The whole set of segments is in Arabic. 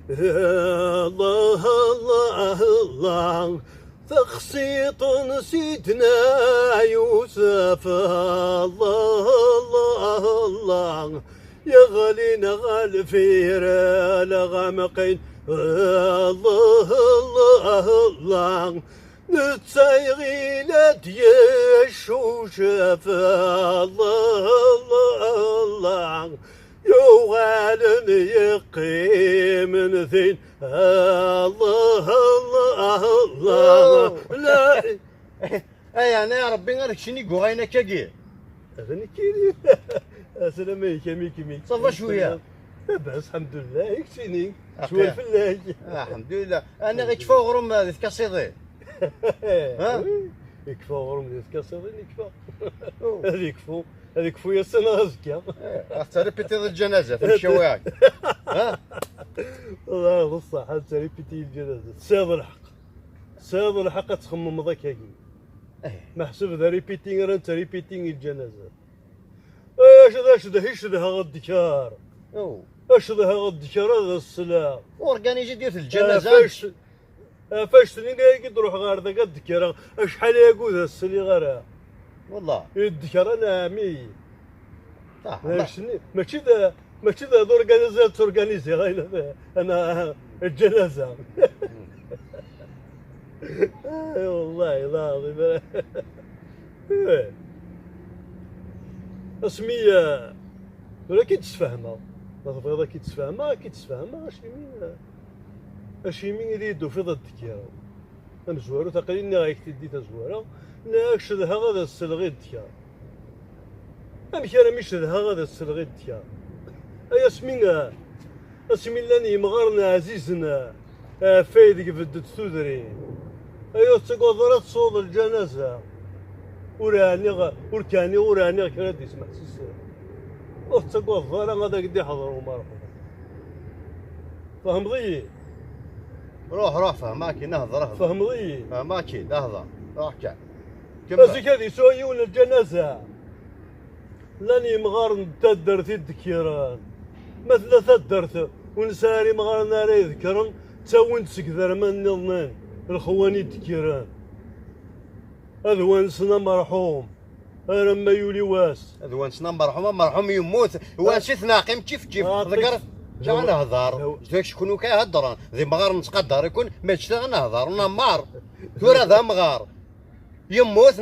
الله الله الله تخسيط سيدنا يوسف. الله الله الله يغلينا غالفير لغمقين. الله الله الله نتسايغي لديش وشاف. الله الله الله يوغال يقيم ذين. الله الله الله لا اي انا يا ربي غير شني قوغينا كاكي اغني كيري. السلام عليكم ميكي صافا شويه لاباس الحمد لله. يكفيني شويه الفلاج. الحمد لله. انا غير كفا غرم هذه كاسيدي. ها يكفى غرم ديال كاسيدي يكفى. هذه كفو يا سنه غزكا. تريبيتي الجنازه في الشوارع. ها الله بصح تريبيتي الجنازه. ساد الحق ساد الحق تخمم ذاك هاكي. محسوب ذا ريبيتينغ راه انت ريبيتينغ الجنازه. اش ذا غد الدكار. اش ذا غد الدكار هذا السلام. اورغانيزي ديال الجنازه. فاش تنين تروح غير ذاك الدكار شحال يقول السلي غير. والله الدكار انا عمي. صح ماشي ذا اورغانيزي تورغانيزي غير انا الجنازه. والله العظيم. اسمي ولا كيتفاهمها ما تبغيضها كيتفاهمها اشي مين اللي يدو في ضد الدكيره. نزوارو تقريبا غايك تدي تزوارو ناكش لها غادا السلغي الدكيره. امك انا مش لها غادا السلغي الدكيره. اي اسمي لاني مغارنا عزيزنا فايدك في الدتودري. ايوا تقدر تصوض الجنازه وراني كرا يسمح سيسير. وتقدر انا غادا قد يحضروا مرحبا. فهمضي روح فهماكي نهضر فهمضي فهماكي نهضر روح كاع هذيك هذه سويون الجنازه لاني مغار تدرت الذكيران مثل تدرت ونساري مغار ناري يذكرن تاون تسكذر من نظنان الخواني الذكيران. هذا وانسنا مرحوم رما يولي واس. هذا وانسنا مرحوم يموت وانسي ثناقم كيف ذكرت شحال نهضر فيك شكون كيهضر ذي مغار نتقدر يكون ما تشتغل نهضر ونمار ثورة ذا مغار يموت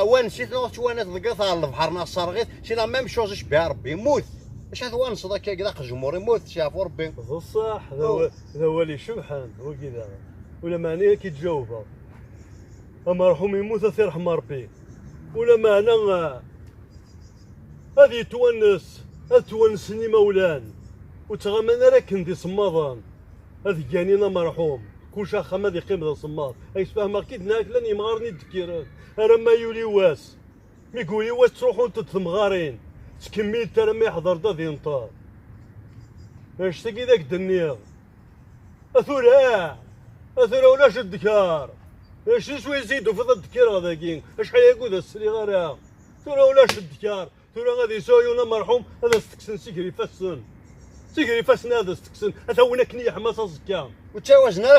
وانسيت ونس ذكرت على البحر ناس صارغيت شي ميم شوز بها ربي يموت. اش هذا وانس ذاك كذا الجمهور يموت شافوا ربي. صح هذا هو اللي شبحان هو كذا ولا معناه كيتجاوبها. مرحوم يموت يرحم ربي ولا معنى هذه تونسني مولان وتغمن راك كنتي صماضان. هذه جانينا مرحوم كل شاخ ما يقيم ذا صماض اي فاهم اكيد ناك لاني مغارني الذكيرات. انا ما يولي واس ميقولي واس تروحوا انت تمغارين تكمل ترى ما يحضر ذا ذي نطار. اش تقي ذاك الدنيا اثورا ولاش الذكار. اش شوي يزيدوا في الذكر هذاكين شحال يقول ذا السري غير ثورا ولاش الذكار. ثورا غادي يساويونا مرحوم هذا استكسن سيكري فاسن هذا استكسن هذا هو نكني حماس الزكام وتاوزنا راه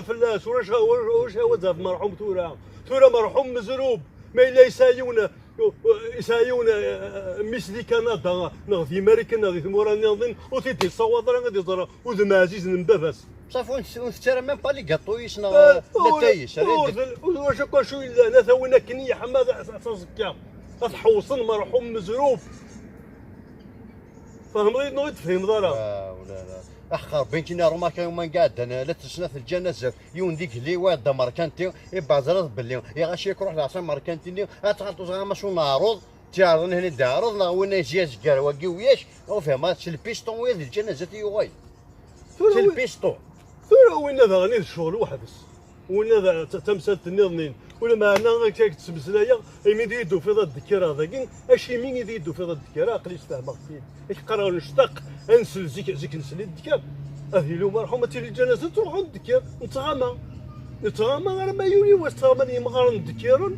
فلاس واش هو ذا مرحوم ثورا مرحوم مزروب ما الا يسايونا مثلي كندا نغذي امريكا نغذي موراني نظن وتيتي صواد راه غادي يزرا وذم عزيز نبابس صافي ونفترى ميم با لي كاطويش لا تايش واش هكا شو الا هذا هو نكني حماس الزكام تحوصن مرحوم مزروب. فهمني نويت فهم ضرا. ولا اخر بنتي روما كانوا قاعد انا لا تسنا في الجنازه يون ديك لي واد ماركانتي يبعزرات باللي يا غاشي يروح لعصام ماركانتي غاتغطو زعما شو نعرض تعرض هنا دارض لا وين جياش كار وكيوياش وفهم البيستون وين الجنازه يوغي البيستون ثورا وين ذا غني الشغل وحبس وين ذا تمثال النظنين ولا معنا غير تسبسلايا يمين يدو في ضد الذكر هذاك اشي مين يدو في ضد الذكر عقلي فاهمك فيه يقراو نشتاق انسل زيك نسلي الذكر هذه لو مرحومه تيلي الجنازه تروحوا الذكر نتغامى غير ما يولي واش تغامى مغارن الذكر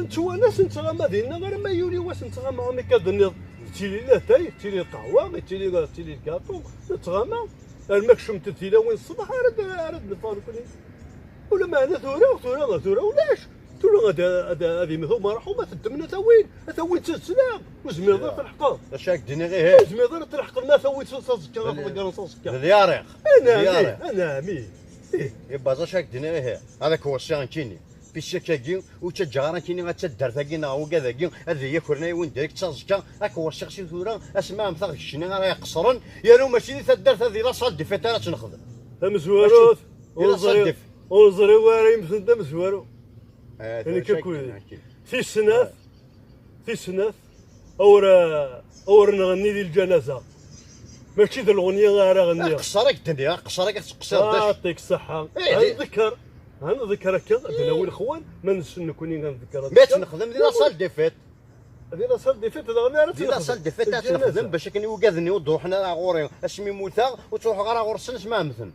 نتوما ناس نتغامى ديالنا غير ما يولي واش نتغامى مي كادني تيلي لا تاي تيلي القهوه تيلي الكاطو نتغامى المكشوم تمثيله وين الصباح رد نفارقني ولا معنا ثوره ولاش هذه مثل ما راحوا ما تدمنا ثوين تسلام وزميضه تلحق شاك ديني غير هيك زميضه تلحق ما ثوين صاصك غير صاصك اليارق انا مي يبقى شاك ديني غير هيك هذاك هو الشيء كيني في الشكاكين وتجارا كيني غتدار ثاكينا وكذاكين هذا هي كورنا وين دايك تصازكا هاك هو الشيء شي ثورا اسمع مثلا الشيني راه يقصرن يا لو ماشي تدار هذه لا صال دي فيتا تنخدم مزواروت وزري واري مثل دم مزوارو يعني ككل في سناف اور نغني ديال الجنازه ماشي ديال الاغنيه غير غنيها قصرك تندي قصرك تقصر يعطيك الصحه نذكر هكا انا والاخوان ما نكوني نذكر باش نخدم ديال صال دي فيت ديال صال دي فيت انا ديال صال دي فيت تنخدم باش كان يوقذني ودو حنا غوري اسمي موتا وتروح غير غور السنس ما مثل